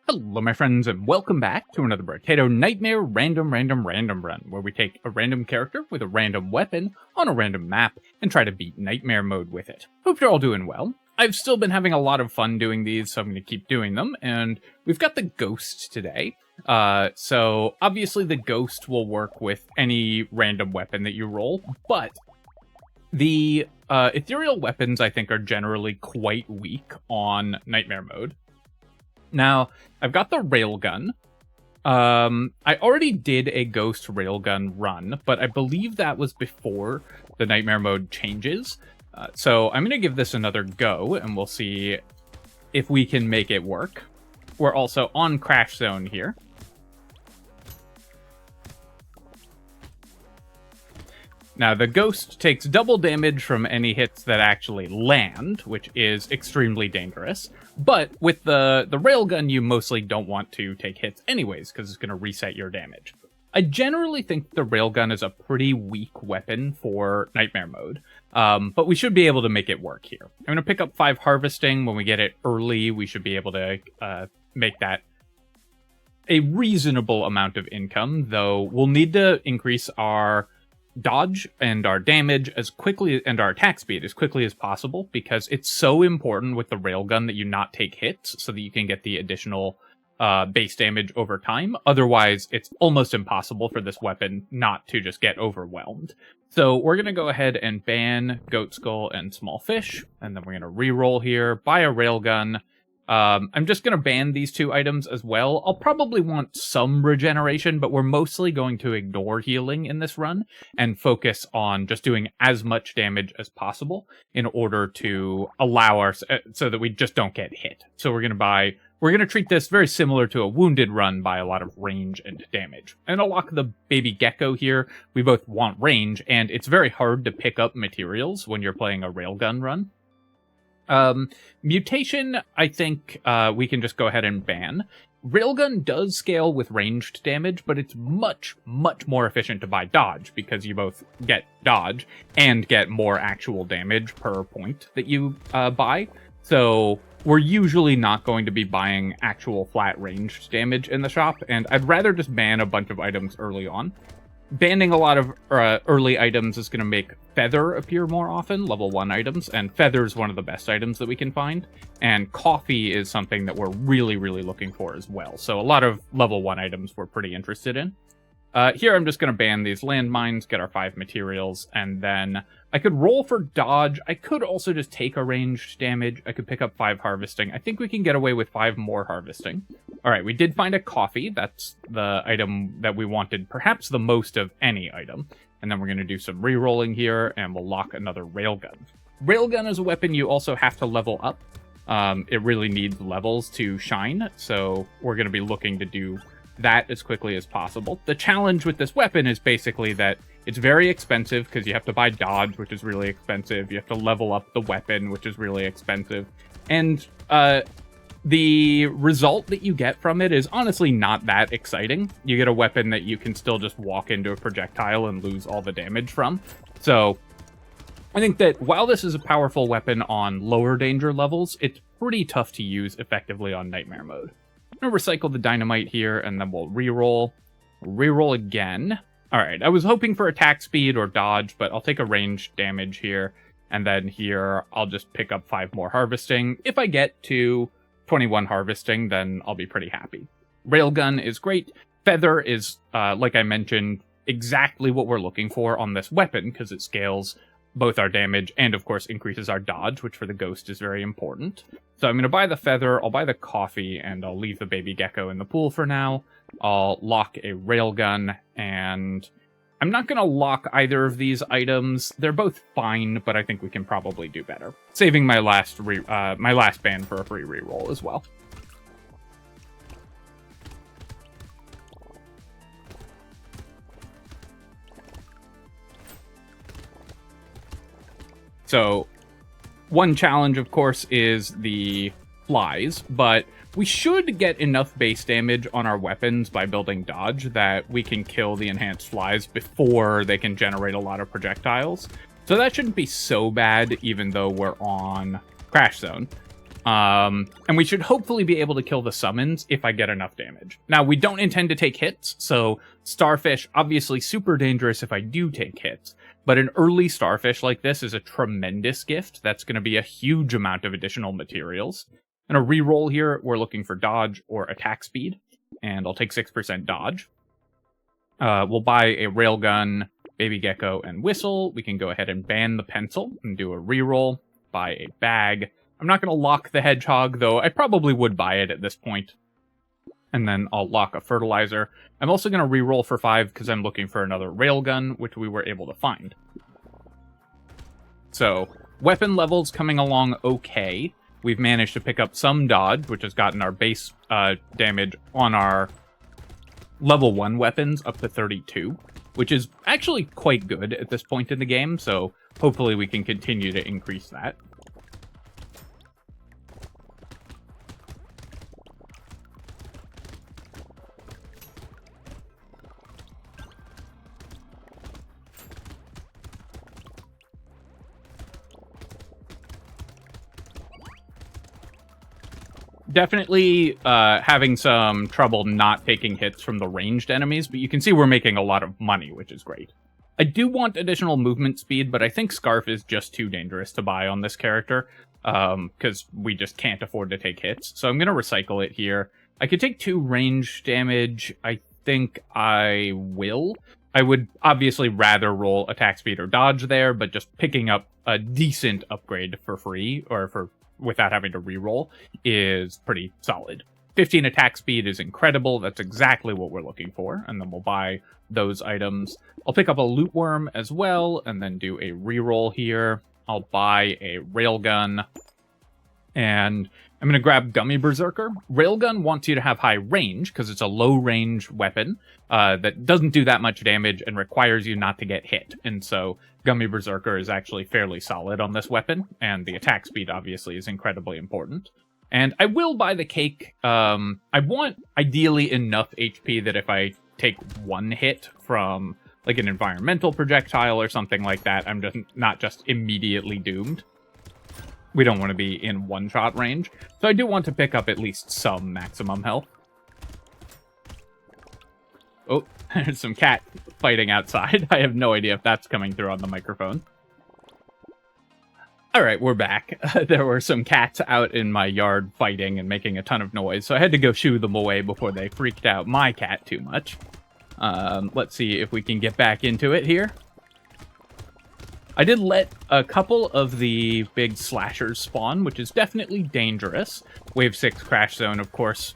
Hello my friends and welcome back to another Brotato Nightmare random run, where we take a random character with a random weapon on a random map and try to beat Nightmare mode with it. Hope you're all doing well. I've still been having a lot of fun doing these, so I'm going to keep doing them, and we've got the Ghost today. So obviously the Ghost will work with any random weapon that you roll, but the ethereal weapons I think are generally quite weak on Nightmare mode. Now, I've got the Railgun. I already did a Ghost Railgun run, but I believe that was before the Nightmare mode changes. So I'm going to give this another go, and we'll see if we can make it work. We're also on Crash Zone here. Now, the Ghost takes double damage from any hits that actually land, which is extremely dangerous. But with the Railgun, you mostly don't want to take hits anyways, because it's going to reset your damage. I generally think the Railgun is a pretty weak weapon for Nightmare mode, but we should be able to make it work here. I'm going to pick up 5 Harvesting. When we get it early, we should be able to make that a reasonable amount of income, though we'll need to increase our dodge and our damage as quickly and our attack speed as quickly as possible, because it's so important with the Railgun that you not take hits so that you can get the additional base damage over time. Otherwise, it's almost impossible for this weapon not to just get overwhelmed. So we're going to go ahead and ban Goat Skull and Small Fish, and then we're going to reroll here, buy a Railgun. I'm just going to ban these 2 items as well. I'll probably want some regeneration, but we're mostly going to ignore healing in this run and focus on just doing as much damage as possible in order to allow our so that we just don't get hit. So we're going to treat this very similar to a wounded run by a lot of range and damage. And I'll lock the baby gecko here. We both want range, and it's very hard to pick up materials when you're playing a Railgun run. Mutation, I think we can just go ahead and ban. Railgun does scale with ranged damage, but it's much more efficient to buy dodge, because you both get dodge and get more actual damage per point that you buy. So we're usually not going to be buying actual flat ranged damage in the shop, and I'd rather just ban a bunch of items early on. Banning a lot of early items is going to make Feather appear more often, level 1 items, and Feather is one of the best items that we can find, and Coffee is something that we're really looking for as well, so a lot of level 1 items we're pretty interested in. Here I'm just going to ban these landmines, get our 5 materials, and then I could roll for dodge. I could also just take a ranged damage. I could pick up 5 harvesting. I think we can get away with 5 more harvesting. Alright, we did find a coffee. That's the item that we wanted perhaps the most of any item. And then we're going to do some re-rolling here, and we'll lock another Railgun. Railgun is a weapon you also have to level up. It really needs levels to shine, so we're going to be looking to do that as quickly as possible. The challenge with this weapon is basically that it's very expensive, because you have to buy dodge, which is really expensive. You have to level up the weapon, which is really expensive. And the result that you get from it is honestly not that exciting. You get a weapon that you can still just walk into a projectile and lose all the damage from. So I think that while this is a powerful weapon on lower danger levels, it's pretty tough to use effectively on Nightmare mode. I'm going to recycle the dynamite here, and then we'll reroll. Reroll again. Alright, I was hoping for attack speed or dodge, but I'll take a ranged damage here. And then here, I'll just pick up 5 more harvesting. If I get to 21 harvesting, then I'll be pretty happy. Railgun is great. Feather is, like I mentioned, exactly what we're looking for on this weapon, because it scales both our damage and, of course, increases our dodge, which for the Ghost is very important. So I'm going to buy the Feather, I'll buy the Coffee, and I'll leave the baby gecko in the pool for now. I'll lock a Railgun, and I'm not going to lock either of these items. They're both fine, but I think we can probably do better. Saving my last ban for a free reroll as well. So, one challenge, of course, is the flies, but we should get enough base damage on our weapons by building dodge that we can kill the enhanced flies before they can generate a lot of projectiles. So that shouldn't be so bad, even though we're on Crash Zone. And we should hopefully be able to kill the summons if I get enough damage. Now, we don't intend to take hits, so Starfish, obviously super dangerous if I do take hits. But an early Starfish like this is a tremendous gift. That's going to be a huge amount of additional materials. And a reroll here, we're looking for dodge or attack speed. And I'll take 6% dodge. We'll buy a Railgun, Baby Gecko, and Whistle. We can go ahead and ban the Pencil and do a reroll. Buy a bag. I'm not going to lock the Hedgehog, though I probably would buy it at this point. And then I'll lock a Fertilizer. I'm also going to reroll for 5 because I'm looking for another Railgun, which we were able to find. So, weapon levels coming along okay. We've managed to pick up some dodge, which has gotten our base damage on our level 1 weapons up to 32, which is actually quite good at this point in the game, so hopefully we can continue to increase that. Definitely having some trouble not taking hits from the ranged enemies, but you can see we're making a lot of money, which is great. I do want additional movement speed, but I think Scarf is just too dangerous to buy on this character, because we just can't afford to take hits. So I'm going to recycle it here. I could take 2 range damage. I think I will. I would obviously rather roll attack speed or dodge there, but just picking up a decent upgrade for free, or without having to reroll, is pretty solid. 15 attack speed is incredible. That's exactly what we're looking for. And then we'll buy those items. I'll pick up a loot worm as well, and then do a reroll here. I'll buy a Railgun. And I'm going to grab Gummy Berserker. Railgun wants you to have high range, because it's a low-range weapon that doesn't do that much damage and requires you not to get hit. And so Gummy Berserker is actually fairly solid on this weapon, and the attack speed, obviously, is incredibly important. And I will buy the cake. I want, ideally, enough HP that if I take 1 hit from, like, an environmental projectile or something like that, I'm just not just immediately doomed. We don't want to be in one-shot range. So I do want to pick up at least some maximum health. Oh, there's some cat fighting outside. I have no idea if that's coming through on the microphone. Alright, we're back. There were some cats out in my yard fighting and making a ton of noise, so I had to go shoo them away before they freaked out my cat too much. Let's see if we can get back into it here. I did let a couple of the big slashers spawn, which is definitely dangerous. Wave 6 Crash Zone, of course,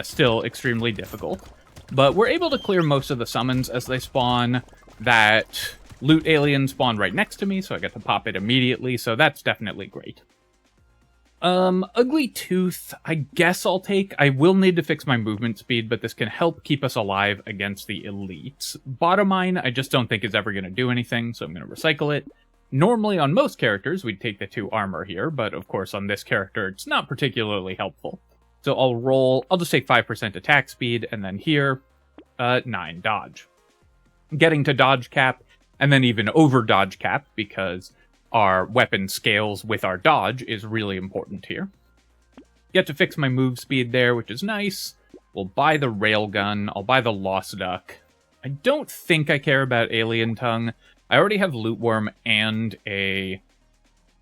still extremely difficult. But we're able to clear most of the summons as they spawn. That loot alien spawned right next to me, so I get to pop it immediately, so that's definitely great. Ugly Tooth, I guess I'll take. I will need to fix my movement speed, but this can help keep us alive against the elites. Bottomine, I just don't think is ever going to do anything, so I'm going to recycle it. Normally, on most characters, we'd take the 2 armor here, but of course on this character, it's not particularly helpful. So I'll just take 5% attack speed, and then here, 9 dodge. Getting to dodge cap, and then even over dodge cap, because our weapon scales with our dodge is really important here. Get to fix my move speed there, which is nice. We'll buy the Railgun. I'll buy the Lost Duck. I don't think I care about Alien Tongue. I already have Loot Worm and a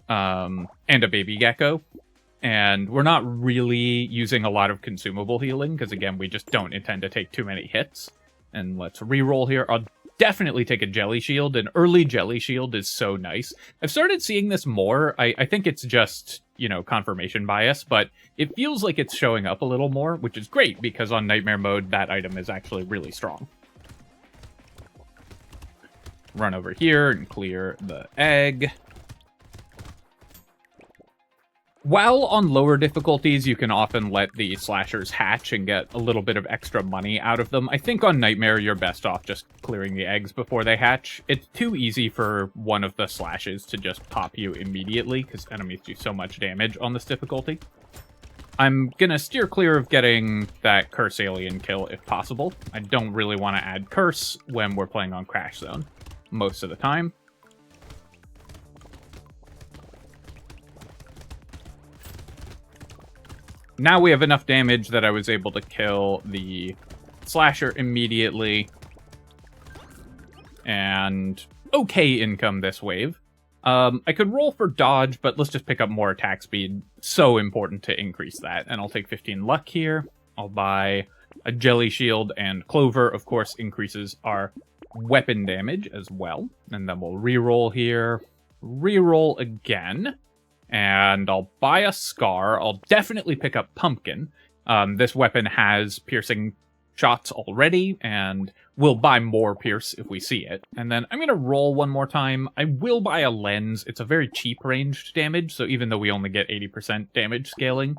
Baby Gecko. And we're not really using a lot of consumable healing, because again, we just don't intend to take too many hits. And let's reroll here. I'll definitely take a Jelly Shield. An early Jelly Shield is so nice. I've started seeing this more. I think it's just, confirmation bias, but it feels like it's showing up a little more, which is great, because on Nightmare mode, that item is actually really strong. Run over here and clear the egg. While on lower difficulties, you can often let the slashers hatch and get a little bit of extra money out of them. I think on Nightmare, you're best off just clearing the eggs before they hatch. It's too easy for one of the slashes to just pop you immediately, because enemies do so much damage on this difficulty. I'm gonna steer clear of getting that Curse Alien kill if possible. I don't really want to add Curse when we're playing on Crash Zone most of the time. Now we have enough damage that I was able to kill the slasher immediately. And okay income this wave. I could roll for dodge, but let's just pick up more attack speed. So important to increase that. And I'll take 15 luck here. I'll buy a jelly shield, and clover, of course, increases our weapon damage as well. And then we'll reroll here. Reroll again. And I'll buy a scar. I'll definitely pick up pumpkin. This weapon has piercing shots already, and we'll buy more pierce if we see it. And then I'm going to roll one more time. I will buy a lens. It's a very cheap ranged damage, so even though we only get 80% damage scaling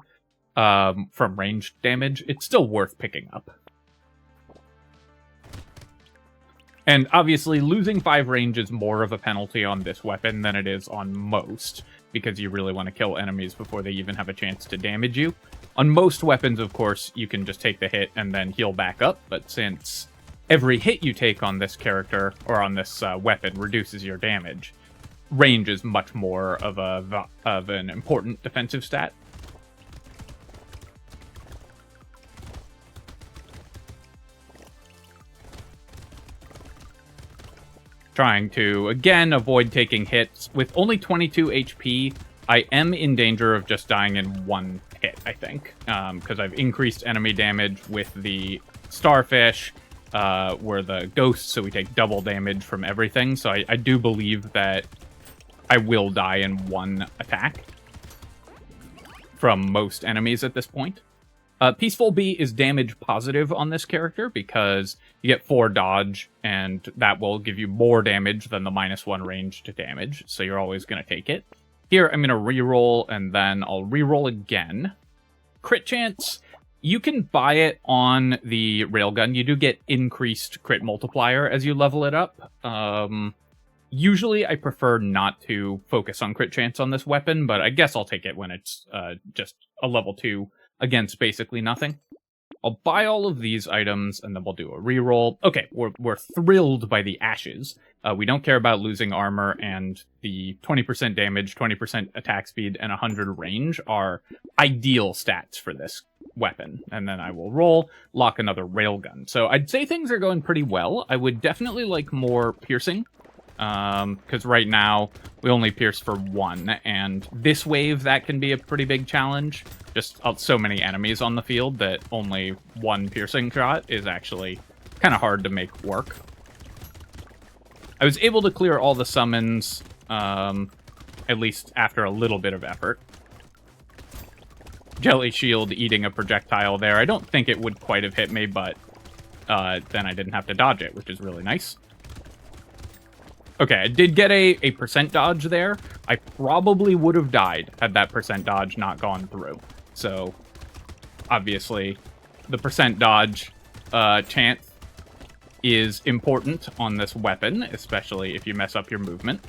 from ranged damage, it's still worth picking up. And obviously, losing 5 range is more of a penalty on this weapon than it is on most, because you really want to kill enemies before they even have a chance to damage you. On most weapons, of course, you can just take the hit and then heal back up, but since every hit you take on this character, or on this weapon, reduces your damage, range is much more of an important defensive stat. Trying to, again, avoid taking hits. With only 22 HP, I am in danger of just dying in one hit, I think. Because I've increased enemy damage with the starfish. We're the ghosts, so we take double damage from everything. So I do believe that I will die in one attack from most enemies at this point. Peaceful Bee is damage positive on this character because you get 4 dodge, and that will give you more damage than the -1 ranged damage, so you're always going to take it. Here, I'm going to reroll, and then I'll reroll again. Crit chance, you can buy it on the Railgun. You do get increased crit multiplier as you level it up. Usually, I prefer not to focus on crit chance on this weapon, but I guess I'll take it when it's just a level 2 against basically nothing. I'll buy all of these items, and then we'll do a reroll. Okay, we're thrilled by the ashes. We don't care about losing armor, and the 20% damage, 20% attack speed, and 100 range are ideal stats for this weapon. And then I will roll, lock another railgun. So I'd say things are going pretty well. I would definitely like more piercing, because right now we only pierce for 1, and this wave, that can be a pretty big challenge. Just so many enemies on the field that only 1 piercing shot is actually kind of hard to make work. I was able to clear all the summons, at least after a little bit of effort. Jelly Shield eating a projectile there. I don't think it would quite have hit me, but then I didn't have to dodge it, which is really nice. Okay, I did get a percent dodge there. I probably would have died had that percent dodge not gone through. So, obviously, the percent dodge chance is important on this weapon, especially if you mess up your movement.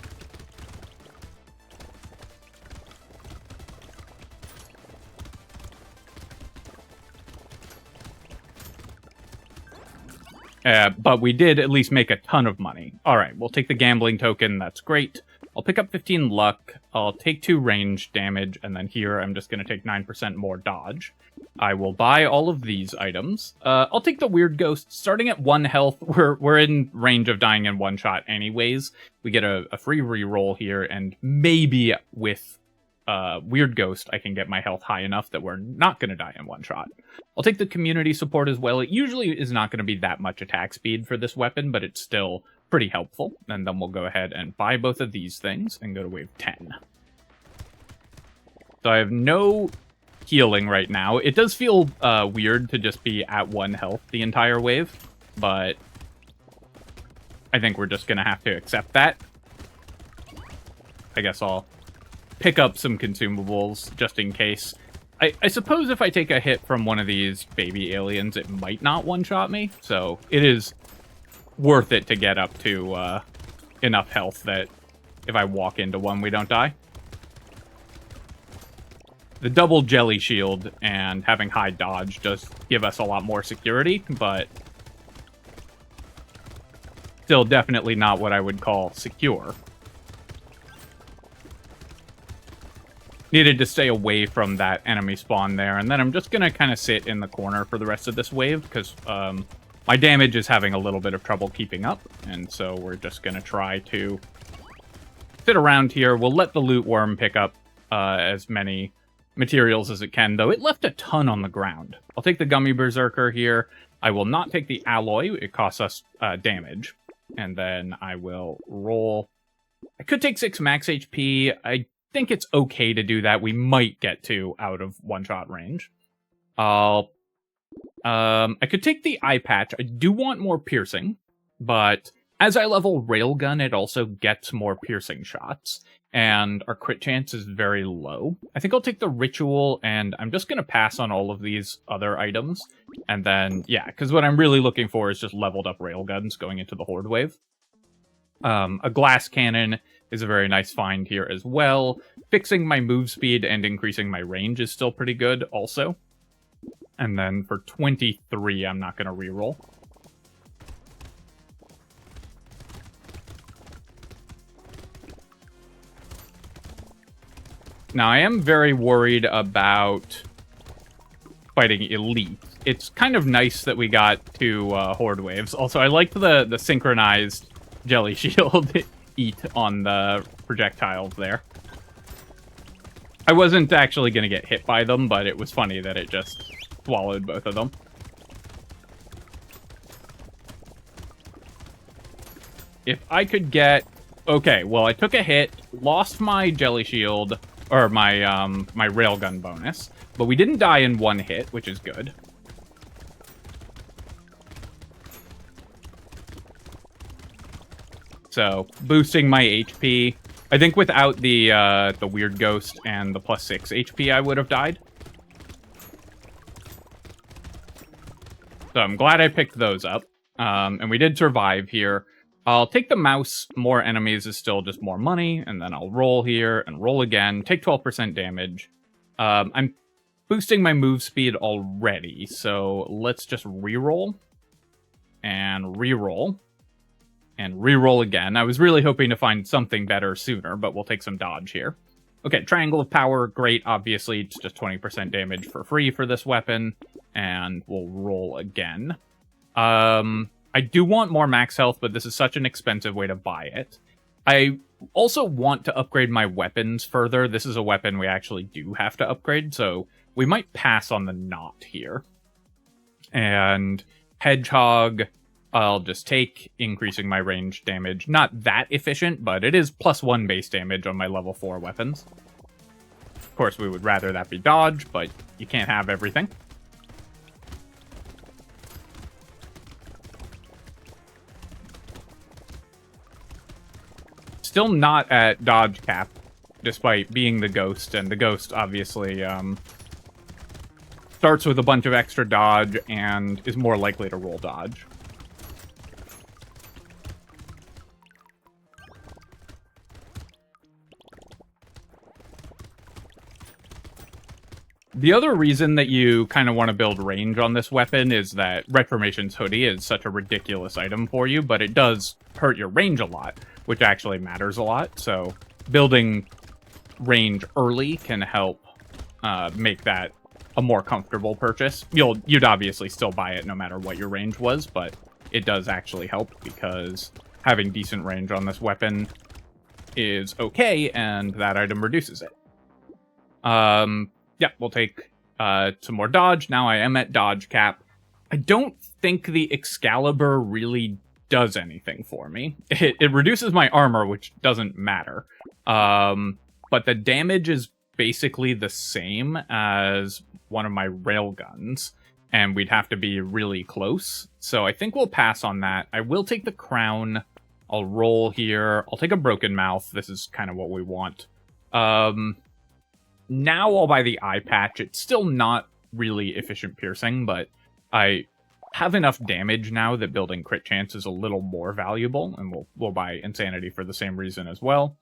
But we did at least make a ton of money. Alright, we'll take the gambling token, that's great. I'll pick up 15 luck, I'll take 2 range damage, and then here I'm just going to take 9% more dodge. I will buy all of these items. I'll take the Weird Ghost. Starting at 1 health, we're in range of dying in one shot anyways. We get a free reroll here, and maybe with Weird Ghost, I can get my health high enough that we're not going to die in one shot. I'll take the community support as well. It usually is not going to be that much attack speed for this weapon, but it's still pretty helpful. And then we'll go ahead and buy both of these things and go to wave 10. So I have no healing right now. It does feel weird to just be at 1 health the entire wave, but I think we're just going to have to accept that. I guess I'll pick up some consumables just in case. I suppose if I take a hit from one of these baby aliens, it might not one-shot me, so it is worth it to get up to enough health that if I walk into one, we don't die. The double jelly shield and having high dodge does give us a lot more security, but still definitely not what I would call secure. needed to stay away from that enemy spawn there. And then I'm just going to kind of sit in the corner for the rest of this wave, because my damage is having a little bit of trouble keeping up. And so we're just going to try to sit around here. We'll let the loot worm pick up as many materials as it can, though it left a ton on the ground. I'll take the Gummy Berserker here. I will not take the Alloy. It costs us damage. And then I will roll. I could take 6 max HP. I think it's okay to do that. We might get to out of one-shot range. I could take the Eye Patch. I do want more piercing, but as I level Railgun, it also gets more piercing shots, and our crit chance is very low. I think I'll take the Ritual, and I'm just going to pass on all of these other items. And then, yeah, because what I'm really looking for is just leveled up Railguns going into the Horde wave. A Glass Cannon is a very nice find here as well. Fixing my move speed and increasing my range is still pretty good also. And then for 23, I'm not going to reroll. Now, I am very worried about fighting Elite. It's kind of nice that we got 2 Horde waves. Also, I liked the synchronized Jelly Shield eat on the projectiles there. I wasn't actually going to get hit by them, but it was funny that it just swallowed both of them. If I could get... Okay, well, I took a hit, lost my Jelly Shield, or my Railgun bonus, but we didn't die in one hit, which is good. So, boosting my HP. I think without the Weird Ghost and the plus 6 HP, I would have died. So I'm glad I picked those up. And we did survive here. I'll take the mouse. More enemies is still just more money. And then I'll roll here and roll again. Take 12% damage. I'm boosting my move speed already. So let's just reroll. And reroll. And reroll again. I was really hoping to find something better sooner, but we'll take some dodge here. Okay, Triangle of Power, great. Obviously, it's just 20% damage for free for this weapon. And we'll roll again. I do want more max health, but this is such an expensive way to buy it. I also want to upgrade my weapons further. This is a weapon we actually do have to upgrade, so we might pass on the knot here. And Hedgehog, I'll just take, increasing my range damage. Not that efficient, but it is +1 base damage on my level 4 weapons. Of course, we would rather that be dodge, but you can't have everything. Still not at dodge cap, despite being the ghost, and the ghost obviously starts with a bunch of extra dodge and is more likely to roll dodge. The other reason that you kind of want to build range on this weapon is that Reformation's Hoodie is such a ridiculous item for you, but it does hurt your range a lot, which actually matters a lot. So building range early can help make that a more comfortable purchase. You'd obviously still buy it no matter what your range was, but it does actually help because having decent range on this weapon is okay, and that item reduces it. Yeah, we'll take some more dodge. Now I am at dodge cap. I don't think the Excalibur really does anything for me. It reduces my armor, which doesn't matter. But the damage is basically the same as one of my railguns, and we'd have to be really close. So I think we'll pass on that. I will take the crown. I'll roll here. I'll take a broken mouth. This is kind of what we want. Now I'll buy the eye patch. It's still not really efficient piercing, but I have enough damage now that building crit chance is a little more valuable, and we'll buy insanity for the same reason as well.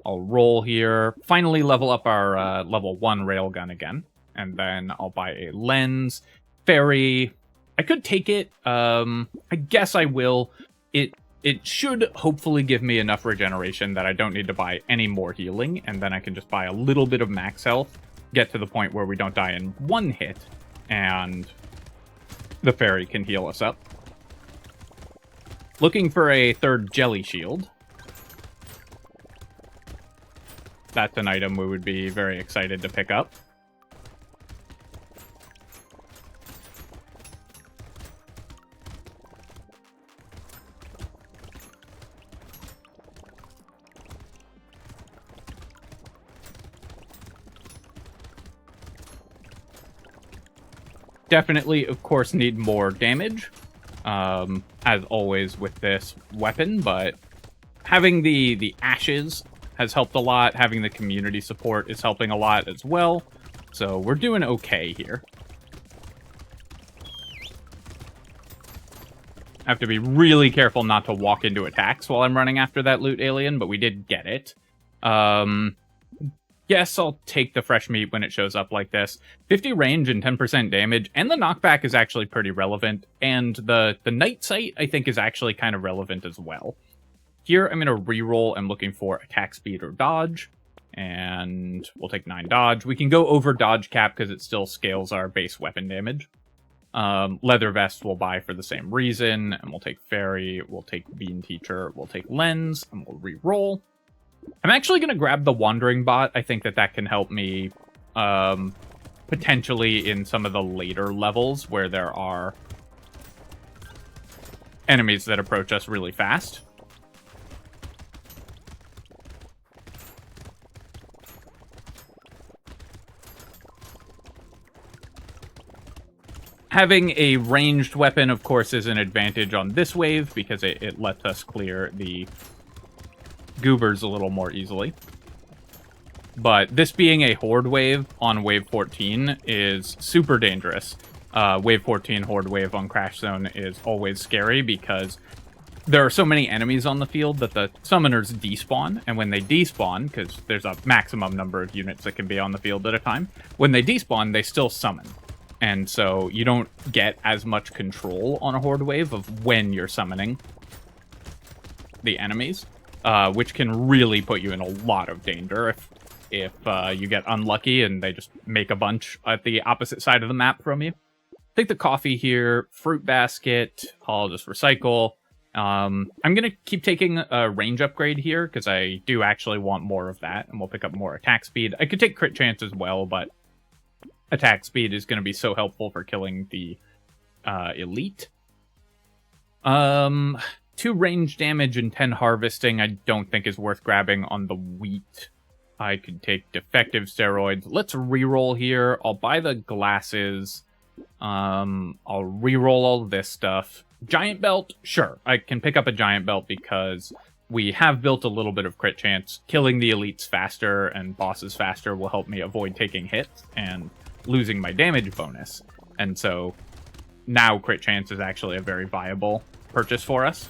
I'll roll here. Finally level up our level 1 railgun again, and then I'll buy a lens. Fairy. I could take it. I guess I will. It it should hopefully give me enough regeneration that I don't need to buy any more healing, and then I can just buy a little bit of max health, get to the point where we don't die in one hit, and the fairy can heal us up. Looking for a third jelly shield. That's an item we would be very excited to pick up. Definitely, of course, need more damage, as always with this weapon, but having the ashes has helped a lot. Having the community support is helping a lot as well, so we're doing okay here. I have to be really careful not to walk into attacks while I'm running after that loot alien, but we did get it. Yes, I'll take the fresh meat when it shows up like this. 50 range and 10% damage, and the knockback is actually pretty relevant, and the night sight, I think, is actually kind of relevant as well. Here, I'm going to reroll. I'm looking for attack speed or dodge, and we'll take 9 dodge. We can go over dodge cap because it still scales our base weapon damage. Leather vest we'll buy for the same reason, and we'll take fairy, we'll take bean teacher, we'll take lens, and we'll reroll. I'm actually going to grab the Wandering Bot. I think that can help me potentially in some of the later levels where there are enemies that approach us really fast. Having a ranged weapon, of course, is an advantage on this wave because it lets us clear the goobers a little more easily. But this being a Horde wave on wave 14 is super dangerous. Wave 14 Horde wave on Crash Zone is always scary because there are so many enemies on the field that the summoners despawn, and when they despawn, because there's a maximum number of units that can be on the field at a time, when they despawn, they still summon. And so you don't get as much control on a Horde wave of when you're summoning the enemies. Which can really put you in a lot of danger if you get unlucky and they just make a bunch at the opposite side of the map from you. Take the coffee here, fruit basket, I'll just recycle. I'm going to keep taking a range upgrade here because I do actually want more of that, and we'll pick up more attack speed. I could take crit chance as well, but attack speed is going to be so helpful for killing the elite. 2 range damage and 10 harvesting I don't think is worth grabbing on the wheat. I could take defective steroids. Let's reroll here. I'll buy the glasses. I'll reroll all this stuff. Giant belt? Sure. I can pick up a giant belt because we have built a little bit of crit chance. Killing the elites faster and bosses faster will help me avoid taking hits and losing my damage bonus. And so now crit chance is actually a very viable purchase for us.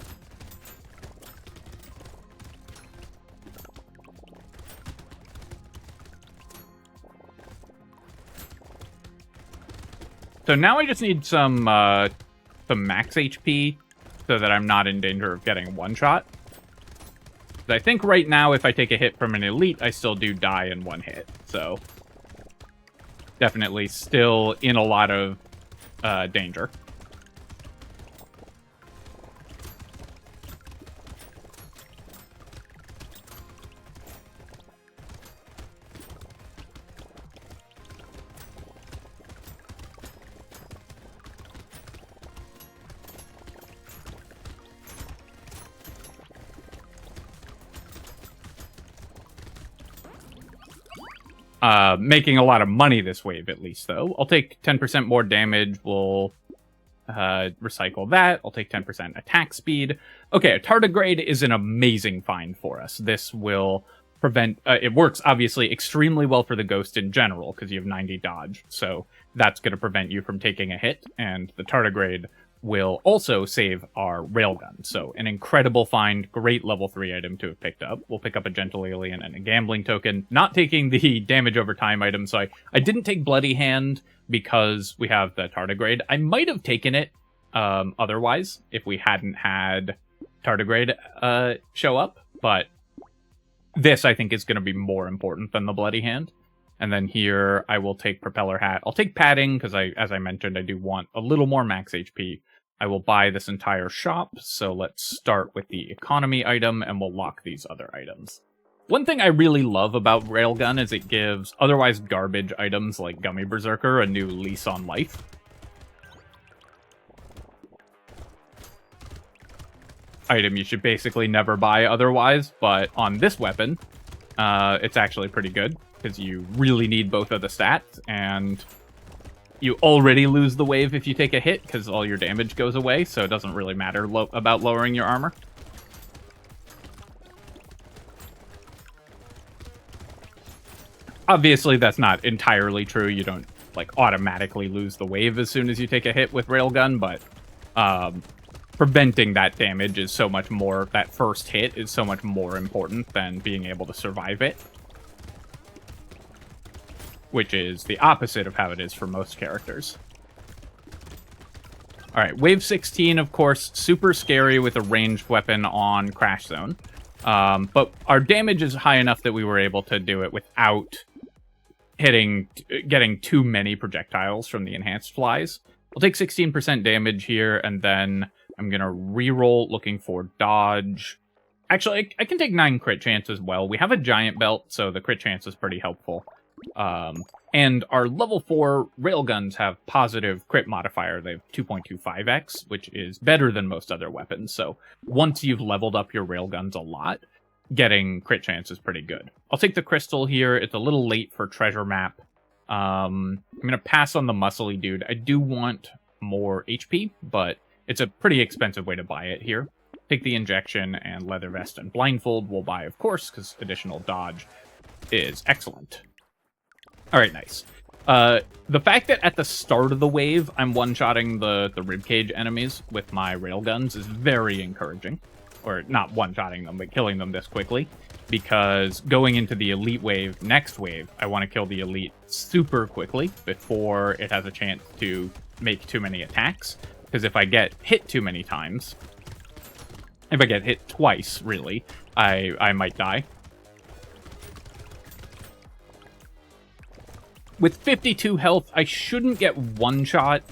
So now I just need some max HP so that I'm not in danger of getting one shot. I think right now if I take a hit from an elite, I still do die in one hit. So definitely still in a lot of danger. Making a lot of money this wave, at least, though. I'll take 10% more damage. We'll recycle that. I'll take 10% attack speed. Okay, a tardigrade is an amazing find for us. This will prevent... it works, obviously, extremely well for the ghost in general, because you have 90 dodge. So that's going to prevent you from taking a hit, and the tardigrade will also save our railgun. So an incredible find, great level 3 item to have picked up. We'll pick up a gentle alien and a gambling token, not taking the damage over time item. So I didn't take Bloody Hand because we have the tardigrade. I might have taken it otherwise if we hadn't had tardigrade show up, but this I think is going to be more important than the bloody hand. And then here I will take propeller hat. I'll take padding because as I mentioned, I do want a little more max HP. I will buy this entire shop. So let's start with the economy item and we'll lock these other items. One thing I really love about Railgun is it gives otherwise garbage items like Gummy Berserker a new lease on life. Item you should basically never buy otherwise, but on this weapon, it's actually pretty good. Because you really need both of the stats, and you already lose the wave if you take a hit, because all your damage goes away, so it doesn't really matter about lowering your armor. Obviously, that's not entirely true. You don't, like, automatically lose the wave as soon as you take a hit with Railgun, but preventing that damage is so much more, that first hit is so much more important than being able to survive it. Which is the opposite of how it is for most characters. Alright, wave 16, of course, super scary with a ranged weapon on Crash Zone. But our damage is high enough that we were able to do it without getting too many projectiles from the enhanced flies. We'll take 16% damage here, and then I'm going to reroll looking for dodge. Actually, I can take 9 crit chance as well. We have a giant belt, so the crit chance is pretty helpful. And our level 4 railguns have positive crit modifier. They have 2.25x, which is better than most other weapons. So once you've leveled up your railguns a lot, getting crit chance is pretty good. I'll take the crystal here. It's a little late for treasure map. I'm going to pass on the muscly dude. I do want more HP, but it's a pretty expensive way to buy it here. Take the injection, and leather vest and blindfold we'll buy, of course, because additional dodge is excellent. Alright, nice. The fact that at the start of the wave, I'm one-shotting the ribcage enemies with my railguns is very encouraging. Or not one-shotting them, but killing them this quickly. Because going into the elite wave, next wave, I want to kill the elite super quickly before it has a chance to make too many attacks. Because if I get hit too many times, if I get hit twice, really, I might die. With 52 health, I shouldn't get one shot.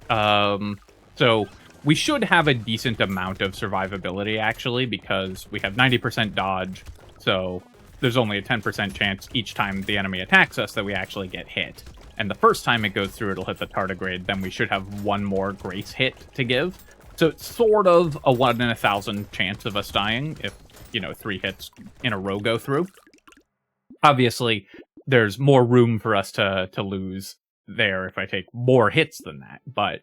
So we should have a decent amount of survivability, actually, because we have 90% dodge. So there's only a 10% chance each time the enemy attacks us that we actually get hit. And the first time it goes through, it'll hit the tardigrade. Then we should have one more grace hit to give. So it's sort of a 1 in 1,000 chance of us dying if, 3 hits in a row go through. Obviously, there's more room for us to lose there if I take more hits than that, but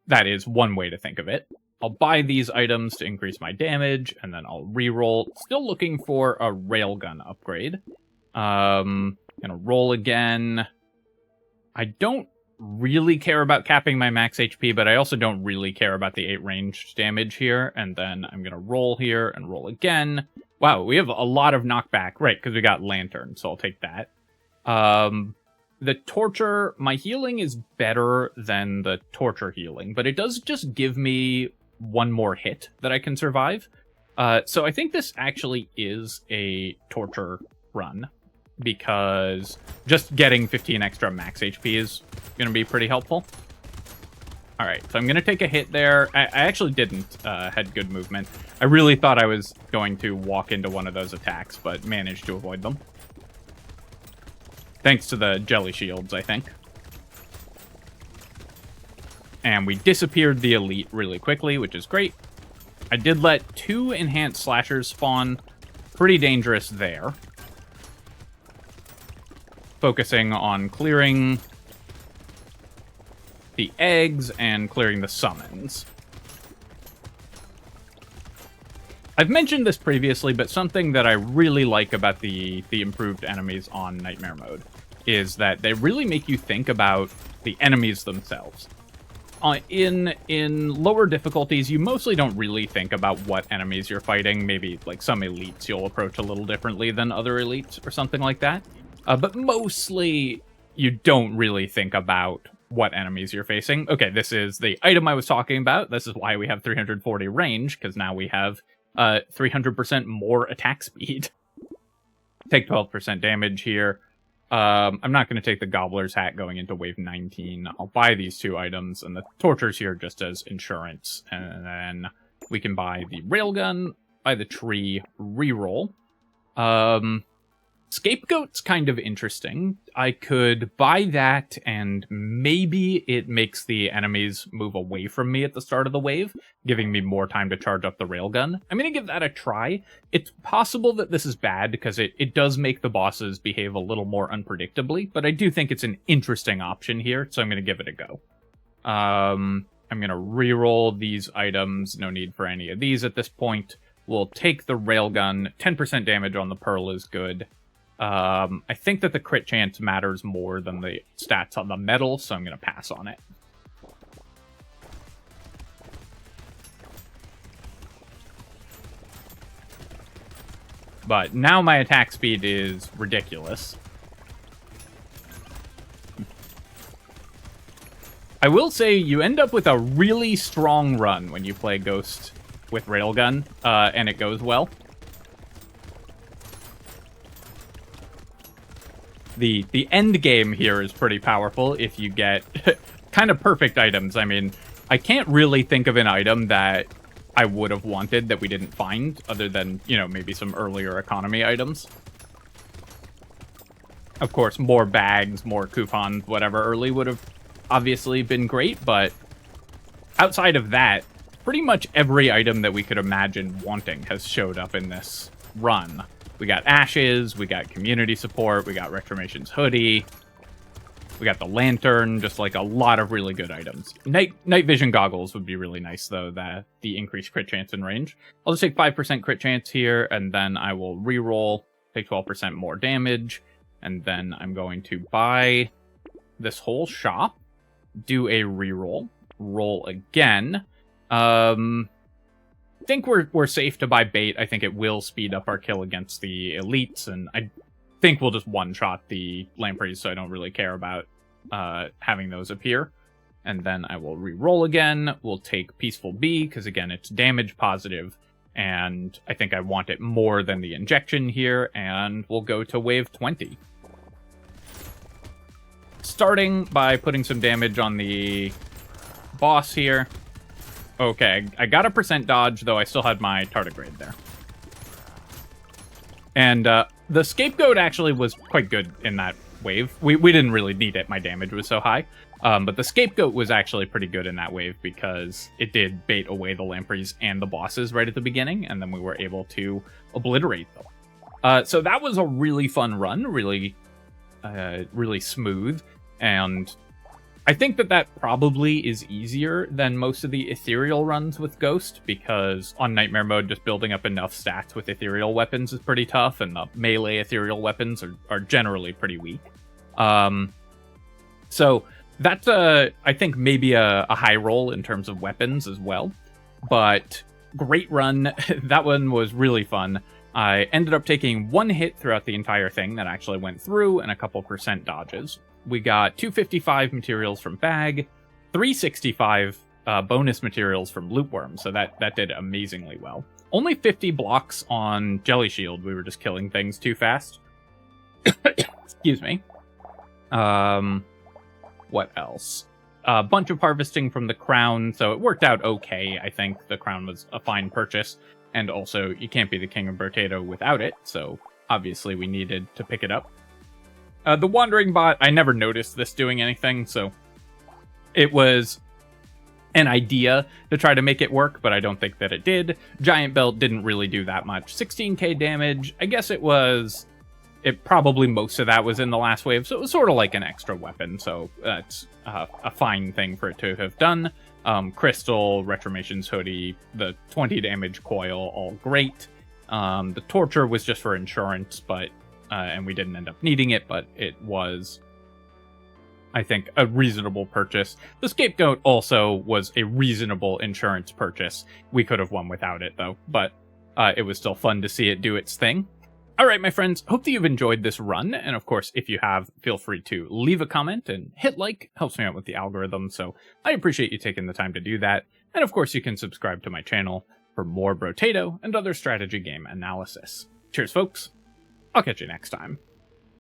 that is one way to think of it. I'll buy these items to increase my damage, and then I'll reroll. Still looking for a railgun upgrade. Gonna roll again. I don't really care about capping my max HP, but I also don't really care about the 8 ranged damage here, and then I'm gonna roll here and roll again. Wow, we have a lot of knockback. Right, because we got Lantern, so I'll take that. The Torture, my healing is better than the Torture healing, but it does just give me one more hit that I can survive. So I think this actually is a Torture run, because just getting 15 extra max HP is going to be pretty helpful. Alright, so I'm going to take a hit there. I actually didn't, had good movement. I really thought I was going to walk into one of those attacks, but managed to avoid them. Thanks to the jelly shields, I think. And we disappeared the elite really quickly, which is great. I did let 2 enhanced slashers spawn. Pretty dangerous there. Focusing on clearing the eggs and clearing the summons. I've mentioned this previously, but something that I really like about the improved enemies on Nightmare Mode is that they really make you think about the enemies themselves. In lower difficulties, you mostly don't really think about what enemies you're fighting. Maybe, like, some elites you'll approach a little differently than other elites or something like that. But mostly, you don't really think about what enemies you're facing. Okay, this is the item I was talking about. This is why we have 340 range, because now we have 300% more attack speed. Take 12% damage here. I'm not going to take the Gobbler's Hat going into wave 19. I'll buy these 2 items, and the Torture's here just as insurance. And then we can buy the Railgun, buy the Tree, reroll. Scapegoat's kind of interesting. I could buy that, and maybe it makes the enemies move away from me at the start of the wave, giving me more time to charge up the Railgun. I'm going to give that a try. It's possible that this is bad, because it does make the bosses behave a little more unpredictably, but I do think it's an interesting option here, so I'm going to give it a go. I'm going to reroll these items. No need for any of these at this point. We'll take the Railgun. 10% damage on the Pearl is good. I think that the crit chance matters more than the stats on the metal, so I'm going to pass on it. But now my attack speed is ridiculous. I will say you end up with a really strong run when you play Ghost with Railgun, and it goes well. The end game here is pretty powerful if you get kind of perfect items. I mean, I can't really think of an item that I would have wanted that we didn't find, other than, you know, maybe some earlier economy items. Of course, more bags, more coupons, whatever early would have obviously been great, but outside of that, pretty much every item that we could imagine wanting has showed up in this run. We got Ashes, we got Community Support, we got Retrimation's Hoodie, we got the Lantern, just like a lot of really good items. Night Vision Goggles would be really nice, though, the increased crit chance in range. I'll just take 5% crit chance here, and then I will reroll, take 12% more damage, and then I'm going to buy this whole shop, do a reroll, roll again. I think we're safe to buy bait. I think it will speed up our kill against the elites, and I think we'll just one-shot the lampreys, so I don't really care about having those appear. And then I will re-roll again. We'll take Peaceful Bee, because again, it's damage positive, and I think I want it more than the injection here, and we'll go to wave 20. Starting by putting some damage on the boss here. Okay, I got a percent dodge, though I still had my tardigrade there. And the Scapegoat actually was quite good in that wave. We didn't really need it, my damage was so high. But the Scapegoat was actually pretty good in that wave because it did bait away the lampreys and the bosses right at the beginning, and then we were able to obliterate them. So that was a really fun run, really smooth, and I think that probably is easier than most of the ethereal runs with Ghost, because on Nightmare mode, just building up enough stats with ethereal weapons is pretty tough, and the melee ethereal weapons are generally pretty weak. So that's, I think, maybe a high roll in terms of weapons as well. But great run. That one was really fun. I ended up taking one hit throughout the entire thing that actually went through, and a couple percent dodges. We got 255 materials from Bag, 365 bonus materials from Loot Worm, so that did amazingly well. Only 50 blocks on Jelly Shield. We were just killing things too fast. Excuse me. What else? A bunch of harvesting from the crown, so it worked out okay. I think the crown was a fine purchase, and also you can't be the king of Brotato without it, so obviously we needed to pick it up. The Wandering Bot, I never noticed this doing anything, so it was an idea to try to make it work, but I don't think that it did. Giant Belt didn't really do that much. 16k damage, I guess probably most of that was in the last wave, so it was sort of like an extra weapon, so that's a fine thing for it to have done. Crystal, Retrimation's Hoodie, the 20 damage coil, all great. The Torture was just for insurance, but and we didn't end up needing it, but it was, I think, a reasonable purchase. The Scapegoat also was a reasonable insurance purchase. We could have won without it, though, but it was still fun to see it do its thing. Alright, my friends, hope that you've enjoyed this run, and of course, if you have, feel free to leave a comment and hit like, helps me out with the algorithm, so I appreciate you taking the time to do that, and of course you can subscribe to my channel for more Brotato and other strategy game analysis. Cheers folks, I'll catch you next time.